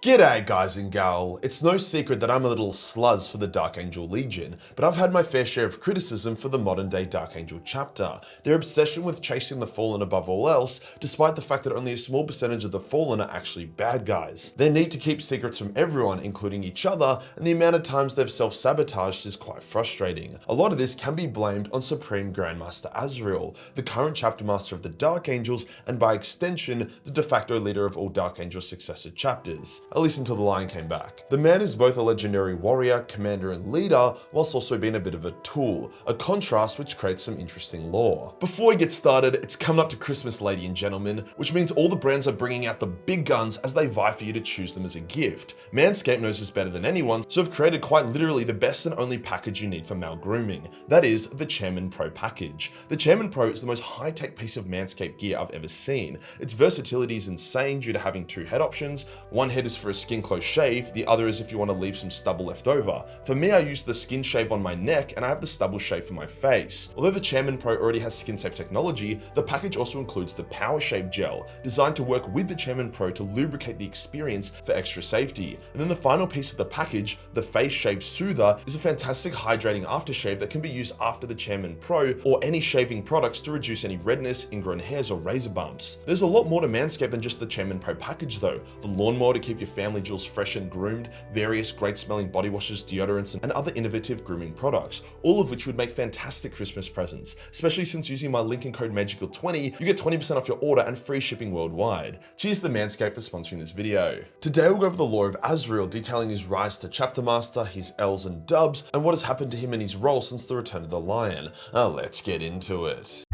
G'day guys and gal, it's no secret that I'm a little sluzz for the Dark Angel Legion, but I've had my fair share of criticism for the modern day Dark Angel chapter. Their obsession with chasing the Fallen above all else, despite the fact that only a small percentage of the Fallen are actually bad guys. Their need to keep secrets from everyone, including each other, and the amount of times they've self-sabotaged is quite frustrating. A lot of this can be blamed on Supreme Grandmaster Azrael, the current chapter master of the Dark Angels, and by extension, the de facto leader of all Dark Angel successor chapters. At least until the Lion came back. The man is both a legendary warrior, commander, and leader, whilst also being a bit of a tool, a contrast which creates some interesting lore. Before we get started, it's coming up to Christmas, ladies and gentlemen, which means all the brands are bringing out the big guns as they vie for you to choose them as a gift. Manscaped knows this better than anyone, so have created quite literally the best and only package you need for male grooming. That is the Chairman Pro package. The Chairman Pro is the most high-tech piece of Manscaped gear I've ever seen. Its versatility is insane due to having two head options. One head is for a skin close shave, the other is if you want to leave some stubble left over. For me, I use the skin shave on my neck and I have the stubble shave for my face. Although the Chairman Pro already has skin safe technology, the package also includes the Power Shave Gel, designed to work with the Chairman Pro to lubricate the experience for extra safety. And then the final piece of the package, the Face Shave Soother, is a fantastic hydrating aftershave that can be used after the Chairman Pro or any shaving products to reduce any redness, ingrown hairs, or razor bumps. There's a lot more to Manscaped than just the Chairman Pro package though. The lawnmower to keep your family jewels fresh and groomed, various great smelling body washes, deodorants, and other innovative grooming products, all of which would make fantastic Christmas presents, especially since using my link and code Majorkill20, you get 20% off your order and free shipping worldwide. Cheers to Manscaped for sponsoring this video. Today we'll go over the lore of Azrael, detailing his rise to chapter master, his L's and dubs, and what has happened to him in his role since the return of the Lion. Let's get into it.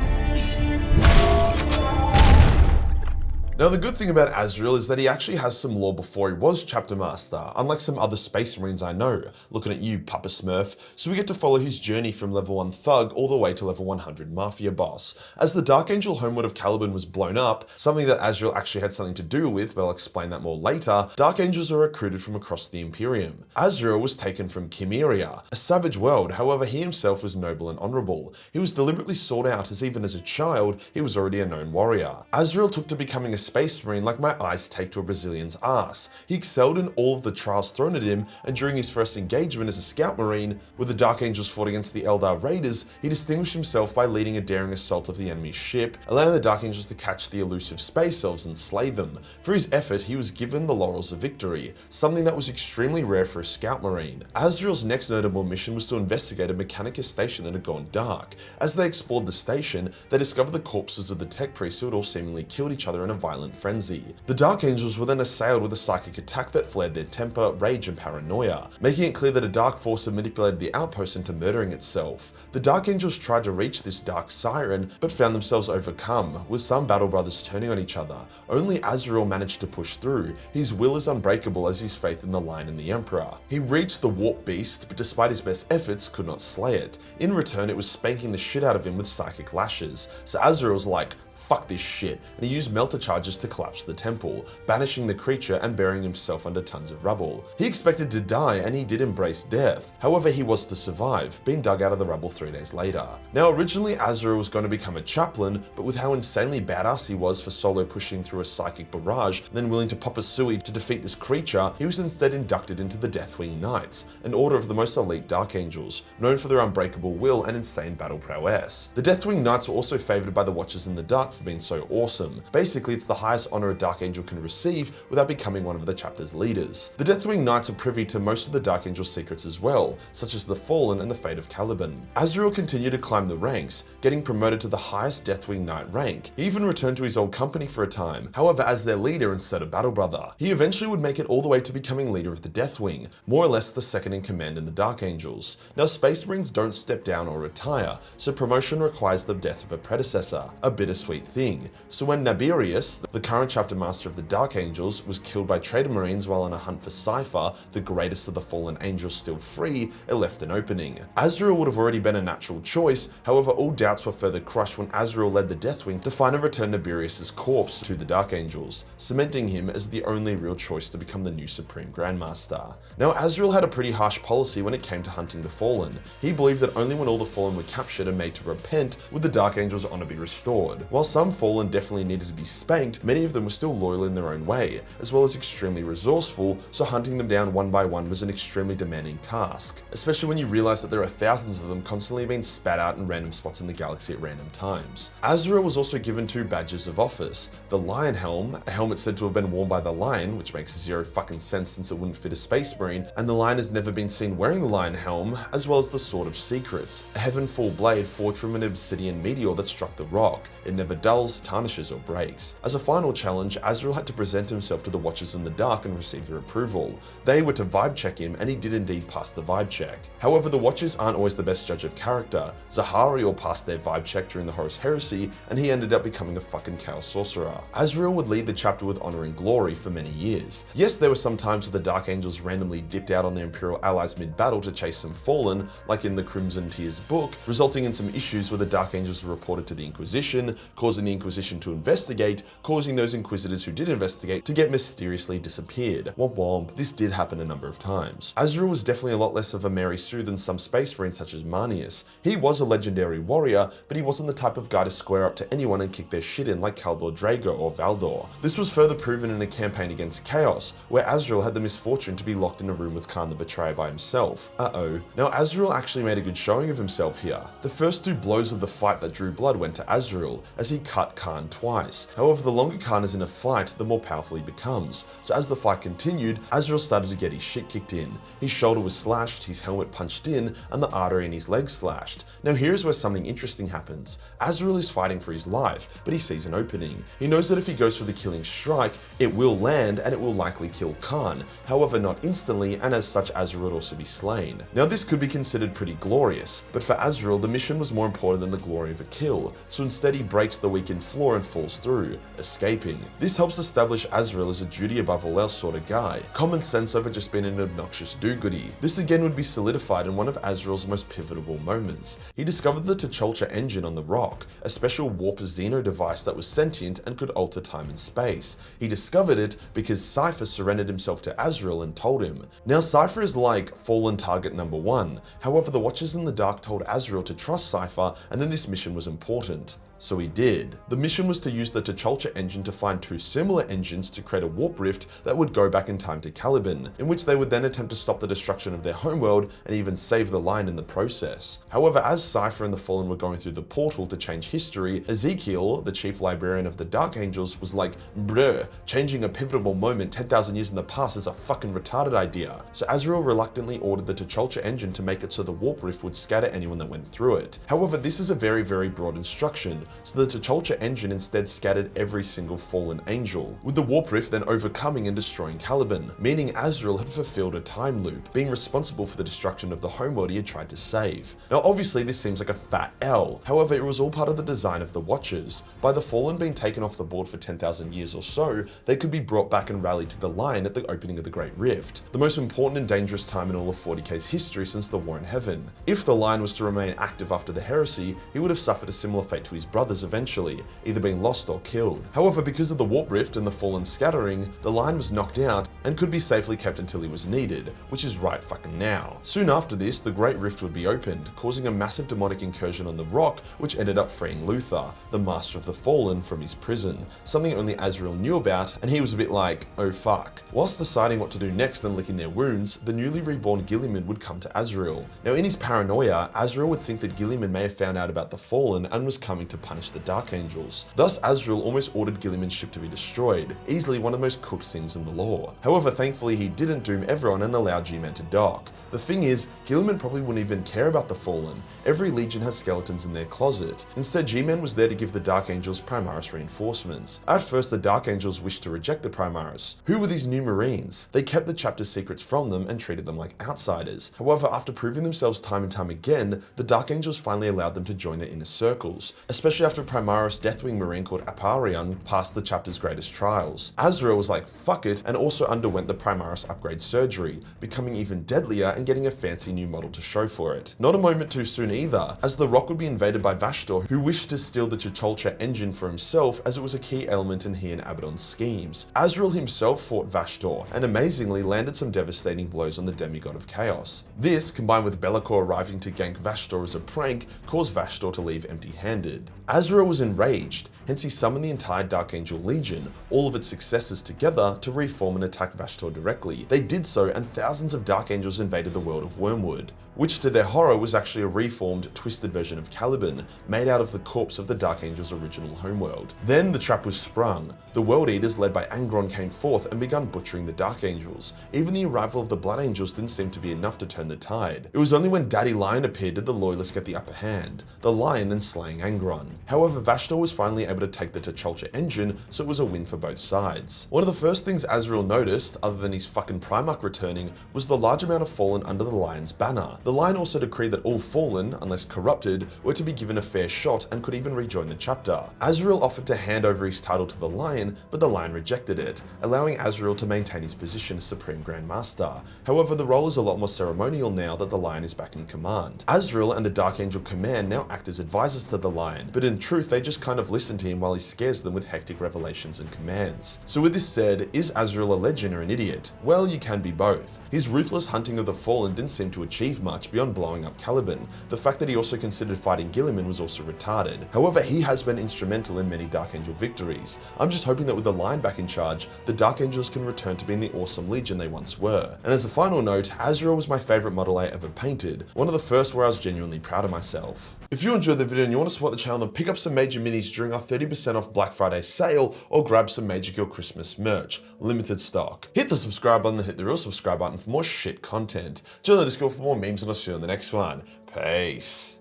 Now the good thing about Azrael is that he actually has some lore before he was chapter master, unlike some other space marines I know. Looking at you, Papa Smurf. So we get to follow his journey from level 1 thug all the way to level 100 mafia boss. As the Dark Angel homeworld of Caliban was blown up, something that Azrael actually had something to do with, but I'll explain that more later, Dark Angels are recruited from across the Imperium. Azrael was taken from Chimeria, a savage world, however he himself was noble and honourable. He was deliberately sought out as even as a child, he was already a known warrior. Azrael took to becoming a space marine like my eyes take to a Brazilian's ass. He excelled in all of the trials thrown at him, and during his first engagement as a scout marine, where the Dark Angels fought against the Eldar Raiders, he distinguished himself by leading a daring assault of the enemy's ship, allowing the Dark Angels to catch the elusive space elves and slay them. For his effort, he was given the laurels of victory, something that was extremely rare for a scout marine. Azrael's next notable mission was to investigate a Mechanicus station that had gone dark. As they explored the station, they discovered the corpses of the tech priests who had all seemingly killed each other in a violent frenzy. The Dark Angels were then assailed with a psychic attack that flared their temper, rage, and paranoia, making it clear that a dark force had manipulated the outpost into murdering itself. The Dark Angels tried to reach this dark siren, but found themselves overcome, with some battle brothers turning on each other. Only Azrael managed to push through. His will is unbreakable as his faith in the Lion and the Emperor. He reached the warp beast, but despite his best efforts, could not slay it. In return, it was spanking the shit out of him with psychic lashes, so Azrael's like, fuck this shit, and he used melter charges to collapse the temple, banishing the creature and burying himself under tons of rubble. He expected to die, and he did embrace death. However, he was to survive, being dug out of the rubble 3 days later. Now originally Azrael was going to become a chaplain, but with how insanely badass he was for solo pushing through a psychic barrage, and then willing to pop a sui to defeat this creature, he was instead inducted into the Deathwing Knights, an order of the most elite Dark Angels, known for their unbreakable will and insane battle prowess. The Deathwing Knights were also favored by the Watchers in the Dark for being so awesome. Basically, it's the highest honor a Dark Angel can receive without becoming one of the chapter's leaders. The Deathwing Knights are privy to most of the Dark Angel secrets as well, such as the Fallen and the fate of Caliban. Azrael continued to climb the ranks, getting promoted to the highest Deathwing Knight rank. He even returned to his old company for a time, however as their leader instead of battle brother. He eventually would make it all the way to becoming leader of the Deathwing, more or less the second in command in the Dark Angels. Now Space Marines don't step down or retire, so promotion requires the death of a predecessor, a bittersweet thing. So when Naberius, the current chapter master of the Dark Angels, was killed by traitor marines while on a hunt for Cypher, the greatest of the fallen angels still free, it left an opening. Azrael would have already been a natural choice, however all doubts were further crushed when Azrael led the Deathwing to find and return Naberius' corpse to the Dark Angels, cementing him as the only real choice to become the new Supreme Grandmaster. Now Azrael had a pretty harsh policy when it came to hunting the Fallen. He believed that only when all the Fallen were captured and made to repent would the Dark Angels' honor be restored. While While some Fallen definitely needed to be spanked, many of them were still loyal in their own way, as well as extremely resourceful, so hunting them down one by one was an extremely demanding task, especially when you realize that there are thousands of them constantly being spat out in random spots in the galaxy at random times. Azrael was also given 2 badges of office: the Lion Helm, a helmet said to have been worn by the Lion, which makes zero fucking sense since it wouldn't fit a Space Marine, and the Lion has never been seen wearing the Lion Helm, as well as the Sword of Secrets, a Heavenfall blade forged from an obsidian meteor that struck the rock. It never dulls, tarnishes, or breaks. As a final challenge, Azrael had to present himself to the Watchers in the Dark and receive their approval. They were to vibe check him, and he did indeed pass the vibe check. However, the Watchers aren't always the best judge of character. Zahariel passed their vibe check during the Horus Heresy, and he ended up becoming a fucking Chaos Sorcerer. Azrael would lead the chapter with honor and glory for many years. Yes, there were some times where the Dark Angels randomly dipped out on their Imperial allies mid-battle to chase some Fallen, like in the Crimson Tears book, resulting in some issues where the Dark Angels were reported to the Inquisition, causing the Inquisition to investigate, causing those Inquisitors who did investigate to get mysteriously disappeared. Womp womp, this did happen a number of times. Azrael was definitely a lot less of a Mary Sue than some Space Marines such as Manius. He was a legendary warrior, but he wasn't the type of guy to square up to anyone and kick their shit in like Kaldor Drago or Valdor. This was further proven in a campaign against Chaos, where Azrael had the misfortune to be locked in a room with Khan the Betrayer by himself. Now Azrael actually made a good showing of himself here. The first 2 blows of the fight that drew blood went to Azrael, as he cut Khan twice. However, the longer Khan is in a fight, the more powerful he becomes. So as the fight continued, Azrael started to get his shit kicked in. His shoulder was slashed, his helmet punched in, and the artery in his leg slashed. Now here's where something interesting happens. Azrael is fighting for his life, but he sees an opening. He knows that if he goes for the killing strike, it will land and it will likely kill Khan. However, not instantly, and as such Azrael would also be slain. Now this could be considered pretty glorious, but for Azrael the mission was more important than the glory of a kill, so instead he breaks the weakened floor and falls through, escaping. This helps establish Azrael as a duty above all else sort of guy, common sense over just being an obnoxious do-goody. This again would be solidified in one of Azrael's most pivotal moments. He discovered the T'Cholcha engine on the rock, a special warp Xeno device that was sentient and could alter time and space. He discovered it because Cypher surrendered himself to Azrael and told him. Now Cypher is like Fallen target number 1, however the Watchers in the Dark told Azrael to trust Cypher, and then this mission was important. So he did. The mission was to use the T'Cholcha engine to find 2 similar engines to create a warp rift that would go back in time to Caliban, in which they would then attempt to stop the destruction of their homeworld and even save the line in the process. However, as Cypher and the Fallen were going through the portal to change history, Ezekiel, the chief librarian of the Dark Angels, was like, bruh, changing a pivotal moment 10,000 years in the past is a fucking retarded idea. So Azrael reluctantly ordered the T'Cholcha engine to make it so the warp rift would scatter anyone that went through it. However, this is a very broad instruction, so the T'Cholcha engine instead scattered every single fallen angel, with the warp rift then overcoming and destroying Caliban, meaning Azrael had fulfilled a time loop, being responsible for the destruction of the homeworld he had tried to save. Now obviously this seems like a fat L, however it was all part of the design of the Watchers. By the Fallen being taken off the board for 10,000 years or so, they could be brought back and rallied to the line at the opening of the Great Rift, the most important and dangerous time in all of 40k's history since the War in Heaven. If the line was to remain active after the heresy, he would have suffered a similar fate to his brothers eventually, either being lost or killed. However, because of the warp rift and the Fallen scattering, the line was knocked out and could be safely kept until he was needed, which is right fucking now. Soon after this, the Great Rift would be opened, causing a massive demonic incursion on the rock, which ended up freeing Luther, the Master of the Fallen, from his prison, something only Azrael knew about, and he was a bit like, oh fuck. Whilst deciding what to do next and licking their wounds, the newly reborn Guilliman would come to Azrael. Now in his paranoia, Azrael would think that Guilliman may have found out about the Fallen and was coming to punish the Dark Angels. Thus Azrael almost ordered Guilliman's ship to be destroyed, easily one of the most cooked things in the lore. However, thankfully he didn't doom everyone and allow G-Man to dock. The thing is, Guilliman probably wouldn't even care about the Fallen. Every legion has skeletons in their closet. Instead, G-Man was there to give the Dark Angels Primaris reinforcements. At first, the Dark Angels wished to reject the Primaris. Who were these new Marines? They kept the chapter's secrets from them and treated them like outsiders. However, after proving themselves time and time again, the Dark Angels finally allowed them to join their inner circles, especially after a Primaris Deathwing Marine called Aparion passed the chapter's greatest trials. Azrael was like, fuck it, and also underwent the Primaris upgrade surgery, becoming even deadlier and getting a fancy new model to show for it. Not a moment too soon either, as the rock would be invaded by Vashtorr, who wished to steal the T'Cholcha engine for himself as it was a key element in he and Abaddon's schemes. Azrael himself fought Vashtorr, and amazingly landed some devastating blows on the demigod of chaos. This, combined with Be'lakor arriving to gank Vashtorr as a prank, caused Vashtorr to leave empty-handed. Azrael was enraged. hence he summoned the entire Dark Angel Legion, all of its successors together, to reform and attack Vashtorr directly. They did so, and thousands of Dark Angels invaded the world of Wormwood, which to their horror was actually a reformed, twisted version of Caliban, made out of the corpse of the Dark Angel's original homeworld. Then the trap was sprung. The World Eaters led by Angron came forth and begun butchering the Dark Angels. Even the arrival of the Blood Angels didn't seem to be enough to turn the tide. It was only when Daddy Lion appeared did the Loyalists get the upper hand, the Lion then slaying Angron. However, Vashtorr was finally able to take the T'Challa engine, so it was a win for both sides. One of the first things Azrael noticed, other than his fucking Primarch returning, was the large amount of Fallen under the Lion's banner. The Lion also decreed that all Fallen, unless corrupted, were to be given a fair shot and could even rejoin the chapter. Azrael offered to hand over his title to the Lion, but the Lion rejected it, allowing Azrael to maintain his position as Supreme Grand Master. However, the role is a lot more ceremonial now that the Lion is back in command. Azrael and the Dark Angel Command now act as advisors to the Lion, but in truth they just kind of listen to him while he scares them with hectic revelations and commands. So with this said, is Azrael a legend or an idiot? Well, you can be both. His ruthless hunting of the Fallen didn't seem to achieve much beyond blowing up Caliban. The fact that he also considered fighting Guilliman was also retarded. However, he has been instrumental in many Dark Angel victories. I'm just hoping that with the Lion back in charge, the Dark Angels can return to being the awesome legion they once were. And as a final note, Azrael was my favourite model I ever painted, one of the first where I was genuinely proud of myself. If you enjoyed the video and you want to support the channel, then pick up some major minis during our 30% off Black Friday sale, or grab some Majorkill Christmas merch, limited stock. Hit the subscribe button and hit the real subscribe button for more shit content. Join the Discord for more memes, and I'll see you on the next one. Peace.